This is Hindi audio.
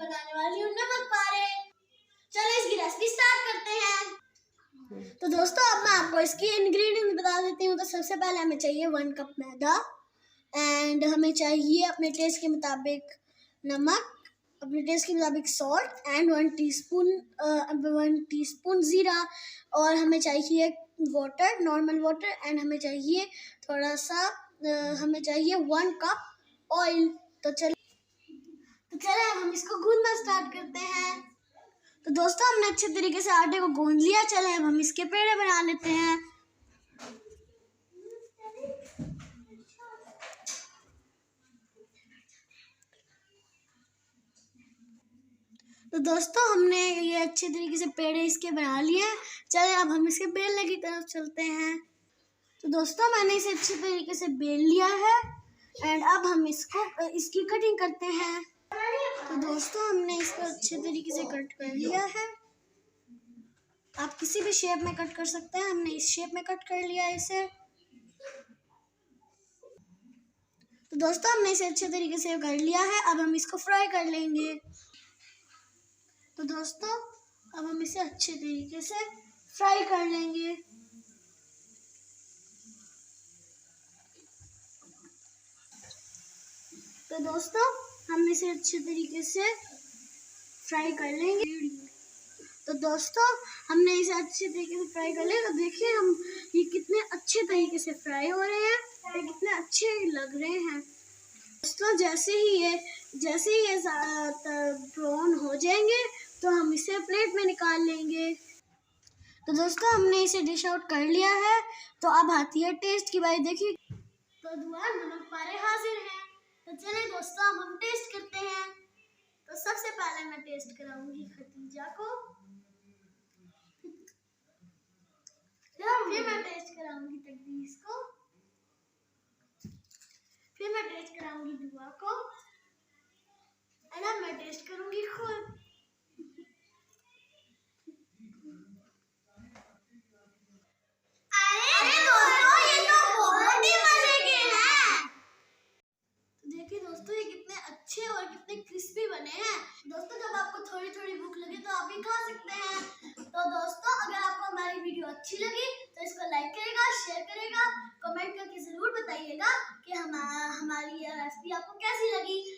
बनाने वाली हूँ नमक पारे। चलो इसकी रेसिपी स्टार्ट करते हैं। तो दोस्तों अब मैं आपको इसकी इंग्रेडिएंट्स बता देती हूँ। तो सबसे पहले हमें चाहिए 1 कप मैदा एंड हमें चाहिए अपने टेस्ट के मुताबिक नमक, अपने टेस्ट के मुताबिक सॉल्ट एंड 1 टीस्पून जीरा, और हमें चाहिए वाटर, नॉर्मल वाटर, एंड हमें चाहिए थोड़ा सा हमें चाहिए 1 कप ऑयल। तो चले हम इसको गूंदना स्टार्ट करते हैं। तो दोस्तों हमने अच्छे तरीके से आटे को गूंद लिया। चले अब हम इसके पेड़े बना लेते हैं। तो दोस्तों हमने ये अच्छे तरीके से पेड़े इसके बना लिए। चले अब हम इसके बेलने की तरफ चलते हैं। तो दोस्तों मैंने इसे अच्छे तरीके से बेल लिया है एंड अब हम इसकी कटिंग करते हैं। तो दोस्तों हमने इसको अच्छे तरीके से कट कर लिया है। आप किसी भी शेप में कट कर सकते हैं। हमने इस शेप में कट कर लिया है इसे। तो दोस्तों हमने इसे अच्छे तरीके से कर लिया है। अब हम इसको फ्राई कर लेंगे। तो दोस्तों अब हम इसे अच्छे तरीके से फ्राई कर लेंगे। तो दोस्तों हम इसे अच्छे तरीके से फ्राई कर लेंगे। तो दोस्तों हमने इसे अच्छे तरीके से फ्राई कर लिया। तो देखिए हम ये कितने अच्छे तरीके से फ्राई हो रहे हैं, ये कितने अच्छे लग रहे हैं। दोस्तों जैसे ही ये ब्राउन हो जाएंगे तो हम इसे प्लेट में निकाल लेंगे। तो दोस्तों हमने इसे डिश आउट कर लिया है। तो अब आती है टेस्ट की बारी। देखिए तो दुआ नमक पारे हाजिर है। तो चलिए दोस्तों अब हम टेस्ट करते हैं। तो सबसे पहले मैं टेस्ट कराऊंगी खतीजा को, फिर मैं टेस्ट कराऊंगी तकदीस को, फिर मैं टेस्ट कराऊंगी दुआ को, और अब मैं टेस्ट करूंगी खुद। अरे दोस्तों ये तो बहुत ही मजे के हैं। तो देखिए दोस्तों ये कितने अच्छे और कितने क्रिस्पी बने हैं। दोस्तों जब आपको थोड़ी थोड़ी भूख लगे तो आप भी खा सकते हैं। तो दोस्तों अगर आपको हमारी वीडियो अच्छी लगी तो इसको लाइक करेगा, शेयर करेगा, कमेंट करके जरूर बताइएगा कि हमारी ये रेसिपी आपको कैसी लगी।